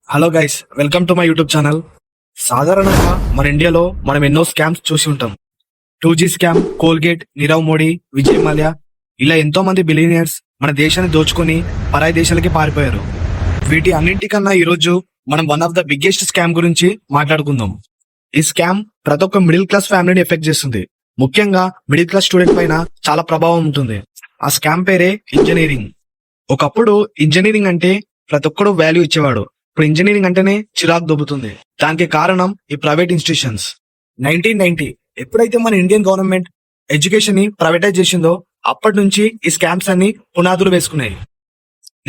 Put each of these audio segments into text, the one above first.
Hello guys, welcome to my YouTube channel. సాధారణంగా మన ఇండియాలో మనం ఎన్నో స్కామ్స్ చూసి ఉంటాం. 2G scam, Colgate, Nirav Modi, Vijay Mallya, ఇలా ఎంతో మంది బిలియనియర్స్ మన దేశాన్ని దోచుకొని పరాయి దేశాలకి పారిపోయారు. వీటి అన్నింటికన్నా ఈరోజు మనం one of the biggest scam గురించి మాట్లాడుకుందాం. ఈ స్కామ్ ప్రతి ఒక్క మిడిల్ క్లాస్ ఫ్యామిలీని ఎఫెక్ట్ చేస్తుంది. ముఖ్యంగా మిడిల్ క్లాస్ స్టూడెంట్ పైన చాలా ప్రభావం ఉంటుంది. ఆ స్కామ్ పేరే ఇంజనీరింగ్. ఒకప్పుడు ఇంజనీరింగ్ అంటే ప్రతి ఒక్కడు వాల్యూ ఇచ్చేవాడు. ఇప్పుడు ఇంజనీరింగ్ అంటేనే చిరాకు దొబ్బుతుంది. దానికి కారణం ఈ ప్రైవేట్ ఇన్స్టిట్యూషన్స్. 1990 ఎప్పుడైతే మన ఇండియన్ గవర్నమెంట్ ఎడ్యుకేషన్ ని ప్రైవేటైజ్ చేసిందో అప్పటి నుంచి ఈ స్కామ్స్ అన్ని పునాదులు వేసుకున్నాయి.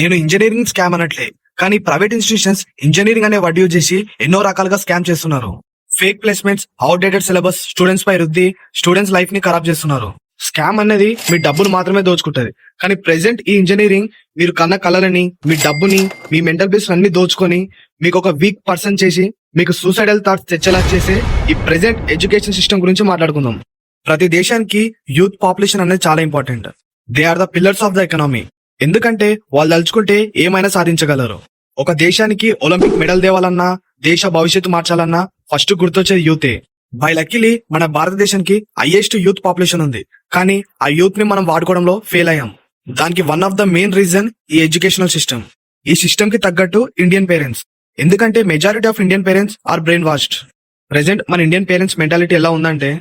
నేను ఇంజనీరింగ్ స్కామ్ అనట్లే, కానీ ప్రైవేట్ ఇన్స్టిట్యూషన్స్ ఇంజనీరింగ్ అనే వర్డ్ యూజ్ చేసి ఎన్నో రకాలుగా స్కామ్ చేస్తున్నారు. Fake placements, outdated syllabus students పై రుద్ది స్టూడెంట్స్ లైఫ్ ని ఖరాబ్ చేస్తున్నారు. స్కామ్ అనేది మీ డబ్బులు మాత్రమే దోచుకుంటది, కానీ ప్రెసెంట్ ఈ ఇంజనీరింగ్ మీరు కన్న కళలని, మీ డబ్బుని, మీ మెంటల్ పీస్ అన్ని దోచుకొని మీకు ఒక వీక్ పర్సన్ చేసి మీకు సూసైడల్ థాట్స్ తెచ్చేలా చేసే ఈ ప్రెసెంట్ ఎడ్యుకేషన్ సిస్టమ్ గురించి మాట్లాడుకుందాం. ప్రతి దేశానికి యూత్ పాపులేషన్ అనేది చాలా important. They are the pillars of the economy. ఎందుకంటే వాళ్ళు తలుచుకుంటే ఏమైనా సాధించగలరు. ఒక దేశానికి ఒలింపిక్ మెడల్ తేవాలన్నా, దేశ భవిష్యత్తు మార్చాలన్నా ఫస్ట్ గుర్తొచ్చేది యూతే. బై లక్కీలీ మన భారతదేశానికి హైయెస్ట్ యూత్ పాపులేషన్ ఉంది, కానీ ఆ యూత్ ని మనం వాడుకోవడంలో ఫెయిల్ అయ్యాం. దానికి one of the main reason ఈ ఎడ్యుకేషనల్ సిస్టమ్. ఈ సిస్టమ్ కి తగ్గట్టు ఇండియన్ పేరెంట్స్. ఎందుకంటే majority of Indian parents are brainwashed. Present మన ఇండియన్ పేరెంట్స్ మెంటాలిటీ ఎలా ఉందంటే,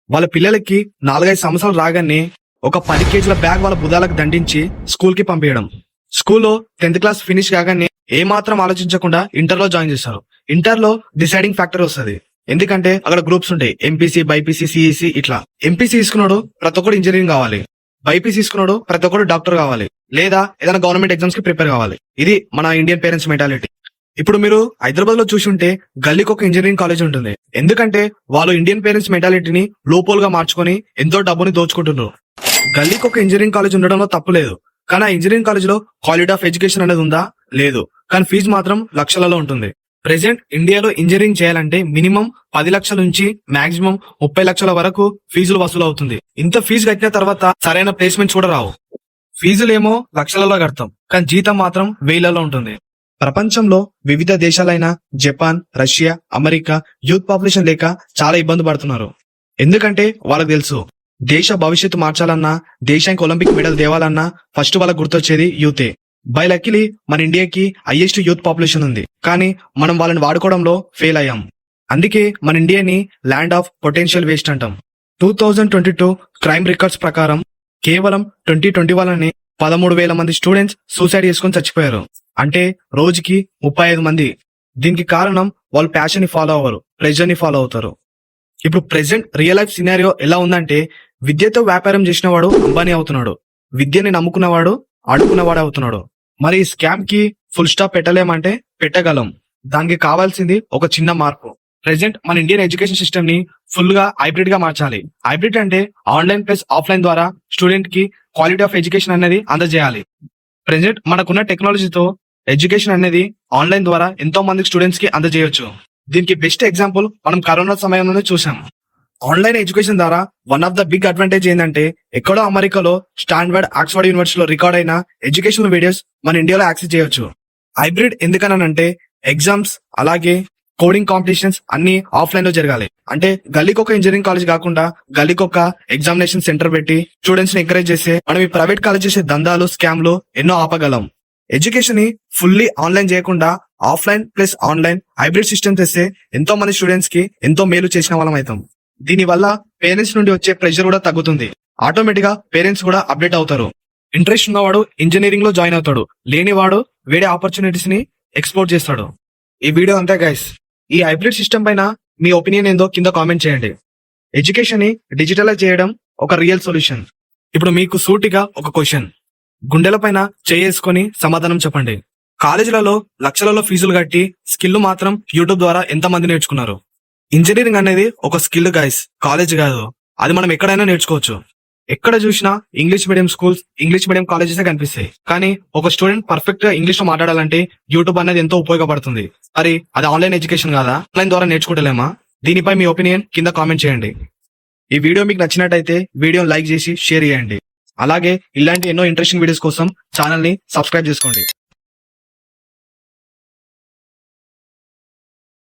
వాళ్ళ పిల్లలకి 4-5 సంవత్సరాలు రాగానే ఒక 10 కేజీల బ్యాగ్ వాళ్ళ బుధాలకు దండించి స్కూల్ కి పంపించడం. స్కూల్లో 10th క్లాస్ ఫినిష్ కాగానే ఏ మాత్రం ఆలోచించకుండా ఇంటర్ లో జాయిన్ చేస్తారు. ఇంటర్ లో డిసైడింగ్ ఫ్యాక్టర్ వస్తుంది. ఎందుకంటే అక్కడ గ్రూప్స్ ఉంటాయి, ఎంపీసీ, బైపీసీ, సిఈసి. ఇట్లా ఎంపీసీ తీసుకున్నాడు ప్రతి ఒక్కరు ఇంజనీరింగ్ కావాలి, బైపీసీ తీసుకున్నాడు ప్రతి ఒక్కరు డాక్టర్ కావాలి, లేదా ఏదైనా గవర్నమెంట్ ఎగ్జామ్స్ కి ప్రిపేర్ కావాలి. ఇది మన ఇండియన్ పేరెంట్స్ మెంటాలిటీ. ఇప్పుడు మీరు హైదరాబాద్ లో చూసుంటే గల్లీకి ఒక ఇంజనీరింగ్ కాలేజ్ ఉంటుంది. ఎందుకంటే వాళ్ళు ఇండియన్ పేరెంట్స్ మెంటాలిటీని లోపోల్ గా మార్చుకొని ఎంతో డబ్బుని దోచుకుంటున్నారు. గల్లీకి ఒక ఇంజనీరింగ్ కాలేజ్ ఉండడంలో తప్పు లేదు, కానీ ఆ ఇంజనీరింగ్ కాలేజ్ లో క్వాలిటీ ఆఫ్ ఎడ్యుకేషన్ అనేది ఉందా? లేదు. కానీ ఫీజు మాత్రం లక్షలలో ఉంటుంది. ప్రెసెంట్ ఇండియాలో ఇంజనీరింగ్ చేయాలంటే మినిమం 10 లక్షల నుంచి మాక్సిమం 30 లక్షల వరకు ఫీజులు వసూలు అవుతుంది. ఇంత ఫీజు కట్టిన తర్వాత సరైన ప్లేస్మెంట్స్ కూడా రావు. ఫీజులేమో లక్షలలో కడతాం, కానీ జీతం మాత్రం వేలలో ఉంటుంది. ప్రపంచంలో వివిధ దేశాలైన Japan, Russia, America youth population లేక చాలా ఇబ్బంది పడుతున్నారు. ఎందుకంటే వాళ్ళకి తెలుసు, దేశ భవిష్యత్తు మార్చాలన్నా, దేశానికి ఒలింపిక్ మెడల్ తేవాలన్నా ఫస్ట్ వాళ్ళకి గుర్తొచ్చేది యూతే. బై లక్కీలీ మన ఇండియాకి హైయెస్ట్ యూత్ పాపులేషన్ ఉంది, కానీ మనం వాళ్ళని వాడుకోవడంలో ఫెయిల్ అయ్యాం. అందుకే మన ఇండియాని ల్యాండ్ ఆఫ్ పొటెన్షియల్ వేస్ట్ అంటాం. 2022 క్రైమ్ రికార్డ్స్ ప్రకారం కేవలం 2021 13,000 మంది స్టూడెంట్స్ సూసైడ్ చేసుకుని చచ్చిపోయారు. అంటే రోజుకి 35 మంది. దీనికి కారణం వాళ్ళు ప్యాషన్ ని ఫాలో అవ్వరు, ప్రెజర్ ని ఫాలో అవుతారు. ఇప్పుడు ప్రెసెంట్ రియల్ లైఫ్ సినారియో ఎలా ఉందంటే, విద్యతో వ్యాపారం చేసిన వాడు అంబానీ అవుతున్నాడు, విద్యని నమ్ముకున్నవాడు ఆడుకున్నవాడు అవుతున్నాడు. మరి ఈ స్కామ్ కి ఫుల్ స్టాప్ పెట్టలేమంటే పెట్టగలం. దానికి కావాల్సింది ఒక చిన్న మార్పు. ప్రెసెంట్ మన ఇండియన్ ఎడ్యుకేషన్ సిస్టమ్ ని ఫుల్ గా హైబ్రిడ్ గా మార్చాలి. హైబ్రిడ్ అంటే ఆన్లైన్ ప్లస్ ఆఫ్లైన్ ద్వారా స్టూడెంట్ కి క్వాలిటీ ఆఫ్ ఎడ్యుకేషన్ అనేది అందజేయాలి. ప్రెసెంట్ మనకున్న టెక్నాలజీతో ఎడ్యుకేషన్ అనేది ఆన్లైన్ ద్వారా ఎంతో మంది స్టూడెంట్స్ కి అందజేయొచ్చు. దీనికి బెస్ట్ ఎగ్జాంపుల్ మనం కరోనా సమయంలోనే చూసాం. ఆన్లైన్ ఎడ్యుకేషన్ ద్వారా one of the big advantage ఏంటంటే, ఎక్కడో అమెరికాలో స్టాన్ఫర్డ్, ఆక్స్ఫర్డ్ యూనివర్సిటీలో రికార్డ్ అయిన ఎడ్యుకేషనల్ వీడియోస్ మన ఇండియాలో యాక్సెస్ చేయొచ్చు. హైబ్రిడ్ ఎందుకనంటే, ఎగ్జామ్స్ అలాగే కోడింగ్ కాంపిటీషన్స్ అన్ని ఆఫ్లైన్ లో జరగాలి. అంటే గల్లీకి ఒక ఇంజనీరింగ్ కాలేజ్ కాకుండా గల్లీకి ఒక ఎగ్జామినేషన్ సెంటర్ పెట్టి స్టూడెంట్స్ ని ఎంకరేజ్ చేస్తే మనం ఈ ప్రైవేట్ కాలేజ్ చేసే దందాలు, స్కామ్లు ఎన్నో ఆపగలం. ఎడ్యుకేషన్ ని ఫుల్లీ ఆన్లైన్ చేయకుండా offline plus online hybrid system తెస్తే ఎంతో మంది స్టూడెంట్స్ కి ఎంతో మేలు చేసిన వాళ్ళం అవుతాం. దీని వల్ల పేరెంట్స్ నుండి వచ్చే ప్రెషర్ కూడా తగ్గుతుంది. ఆటోమేటిక్ గా పేరెంట్స్ కూడా అప్డేట్ అవుతారు. ఇంట్రెస్ట్ ఉన్నవాడు ఇంజనీరింగ్ లో జాయిన్ అవుతాడు, లేనివాడు వేరే ఆపర్చునిటీస్ ని ఎక్స్ప్లోర్ చేస్తాడు. ఈ వీడియో అంతే గైస్. ఈ హైబ్రిడ్ సిస్టమ్ పైన మీ ఒపీనియన్ ఏందో కింద కామెంట్ చేయండి. ఎడ్యుకేషన్ ని డిజిటలైజ్ చేయడం ఒక రియల్ సొల్యూషన్. ఇప్పుడు మీకు సూటిగా ఒక క్వశ్చన్, గుండెల పైన చేసుకొని సమాధానం చెప్పండి. కాలేజీలలో లక్షలలో ఫీజులు కట్టి స్కిల్ మాత్రం యూట్యూబ్ ద్వారా ఎంత మంది నేర్చుకున్నారు? ఇంజనీరింగ్ అనేది ఒక స్కిల్ గైస్, కాలేజ్ కాదు. అది మనం ఎక్కడైనా నేర్చుకోవచ్చు. ఎక్కడ చూసినా English medium schools, English medium colleges కనిపిస్తాయి. కానీ ఒక స్టూడెంట్ పర్ఫెక్ట్ గా ఇంగ్లీష్ లో మాట్లాడాలంటే యూట్యూబ్ అనేది ఎంతో ఉపయోగపడుతుంది. మరి అది ఆన్లైన్ ఎడ్యుకేషన్ కాదా? ఆన్లైన్ ద్వారా నేర్చుకోవటలేమా? దీనిపై మీ ఒపీనియన్ కింద కామెంట్ చేయండి. ఈ వీడియో మీకు నచ్చినట్టయితే వీడియోని లైక్ చేసి షేర్ చేయండి. అలాగే ఇలాంటి ఎన్నో ఇంట్రెస్టింగ్ వీడియోస్ కోసం ఛానల్ ని సబ్స్క్రైబ్ చేసుకోండి.